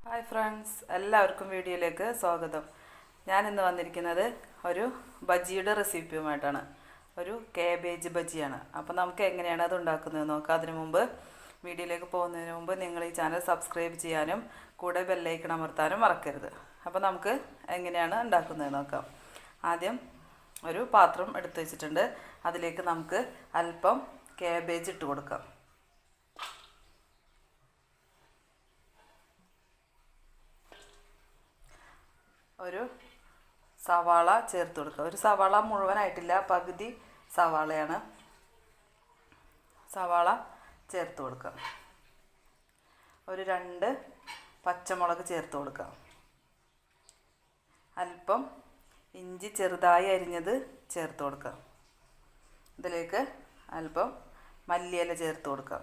Hi friends, എല്ലാവർക്കും വീഡിയോയിലേക്ക് സ്വാഗതം. ഞാനിന്ന് വന്നിരിക്കുന്നത് ഒരു ബജിയുടെ റെസിപ്പിയുമായിട്ടാണ്. ഒരു കാബേജ് ബജിയാണ്. അപ്പോൾ നമുക്ക് എങ്ങനെയാണ് അത് ഉണ്ടാക്കുന്നത് നോക്കാം. അതിനു മുമ്പ് വീഡിയോയിലേക്ക് പോകുന്നതിന് മുമ്പ് നിങ്ങൾ ഈ ചാനൽ സബ്സ്ക്രൈബ് ചെയ്യാനും കൂടെ ബെല്ലൈക്കൺ അമർത്താനും മറക്കരുത്. അപ്പോൾ നമുക്ക് എങ്ങനെയാണ് ഉണ്ടാക്കുന്നത് നോക്കാം. ആദ്യം ഒരു പാത്രം എടുത്ത് വെച്ചിട്ടുണ്ട്. അതിലേക്ക് നമുക്ക് അല്പം കാബേജ് ഇട്ട് കൊടുക്കാം. ഒരു സവാള ചേർത്ത് കൊടുക്കുക. ഒരു സവാള മുഴുവനായിട്ടില്ല, പകുതി സവാളയാണ്. സവാള ചേർത്ത് കൊടുക്കുക. ഒരു 2 പച്ചമുളക് ചേർത്ത് കൊടുക്കുക. അല്പം ഇഞ്ചി ചെറുതായി അരിഞ്ഞത് ചേർത്ത് കൊടുക്കുക. ഇതിലേക്ക് അല്പം മല്ലിയില ചേർത്ത് കൊടുക്കുക.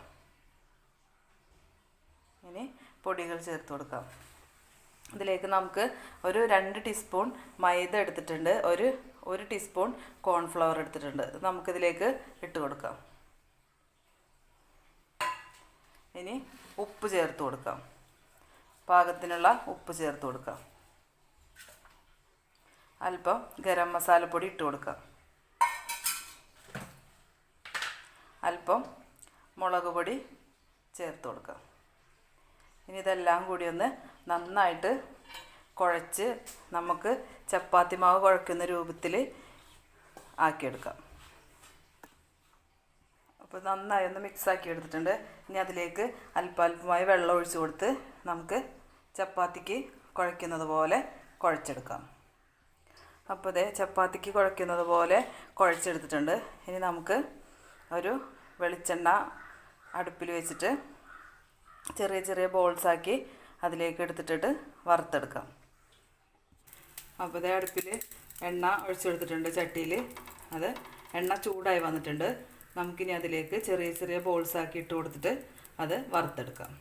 ഇനി പൊടികൾ ചേർത്ത് കൊടുക്കാം. ഇതിലേക്ക് നമുക്ക് ഒരു 2 ടീസ്പൂൺ മൈദ എടുത്തിട്ടുണ്ട്. ഒരു ടീസ്പൂൺ കോൺഫ്ലവർ എടുത്തിട്ടുണ്ട്. നമുക്കിതിലേക്ക് ഇട്ട് കൊടുക്കാം. ഇനി ഉപ്പ് ചേർത്ത് കൊടുക്കാം. പാകത്തിനുള്ള ഉപ്പ് ചേർത്ത് കൊടുക്കാം. അല്പം ഗരം മസാലപ്പൊടി ഇട്ട് കൊടുക്കാം. അല്പം മുളക് പൊടി ചേർത്ത് കൊടുക്കാം. ഇനി ഇതെല്ലാം കൂടി ഒന്ന് നന്നായിട്ട് കുഴച്ച് നമുക്ക് ചപ്പാത്തി മാവ് കുഴക്കുന്ന രൂപത്തിൽ ആക്കിയെടുക്കാം. അപ്പോൾ നന്നായി ഒന്ന് മിക്സാക്കി എടുത്തിട്ടുണ്ട്. ഇനി അതിലേക്ക് അല്പമായി വെള്ളം ഒഴിച്ച് കൊടുത്ത് നമുക്ക് ചപ്പാത്തിക്ക് കുഴയ്ക്കുന്നത് പോലെ കുഴച്ചെടുക്കാം. അപ്പോൾ ഇതേ ചപ്പാത്തിക്ക് കുഴയ്ക്കുന്നത് പോലെ കുഴച്ചെടുത്തിട്ടുണ്ട്. ഇനി നമുക്ക് ഒരു വെളിച്ചെണ്ണ അടുപ്പിൽ വെച്ചിട്ട് ചെറിയ ചെറിയ ബോൾസാക്കി അതിലേക്ക് എടുത്തിട്ട് വറുത്തെടുക്കാം. അപ്പോൾ ഇതേ അടുപ്പിൽ എണ്ണ ഒഴിച്ചെടുത്തിട്ടുണ്ട് ചട്ടിയിൽ. അത് എണ്ണ ചൂടായി വന്നിട്ടുണ്ട്. നമുക്കിനി അതിലേക്ക് ചെറിയ ചെറിയ ബോൾസാക്കി ഇട്ട് കൊടുത്തിട്ട് അത് വറുത്തെടുക്കാം.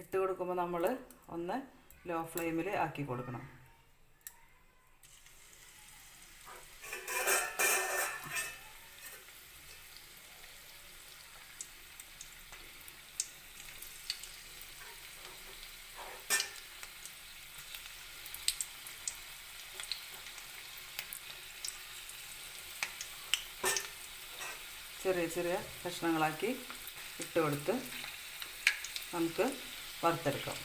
ഇട്ട് കൊടുക്കുമ്പോൾ നമ്മൾ ഒന്ന് ലോ ഫ്ലെയിമിൽ ആക്കി കൊടുക്കണം. ചെറിയ ചെറിയ കഷ്ണങ്ങളാക്കി ഇട്ട് കൊടുത്ത് നമുക്ക് വറുത്തെടുക്കാം.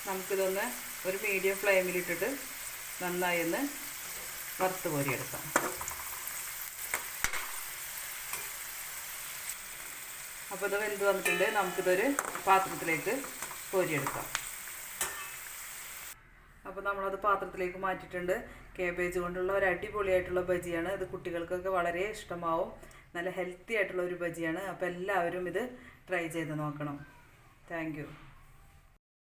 നമുക്കിതൊന്ന് ഒരു മീഡിയം ഫ്ലെയിമിലിട്ടിട്ട് നന്നായി ഒന്ന് വറുത്ത് കോരിയെടുക്കാം. അപ്പോൾ ഇത് വെന്ത് വന്നിട്ടുണ്ട്. നമുക്കിതൊരു പാത്രത്തിലേക്ക് കോരിയെടുക്കാം. അപ്പോൾ നമ്മളത് പാത്രത്തിലേക്ക് മാറ്റിയിട്ടുണ്ട്. കാബേജ് കൊണ്ടുള്ള ഒരു അടിപൊളിയായിട്ടുള്ള ബജിയാണ്. ഇത് കുട്ടികൾക്കൊക്കെ വളരെ ഇഷ്ടമാവും. നല്ല ഹെൽത്തി ആയിട്ടുള്ള ഒരു ബജിയാണ്. അപ്പോൾ എല്ലാവരും ഇത് ട്രൈ ചെയ്ത് നോക്കണം. Thank you.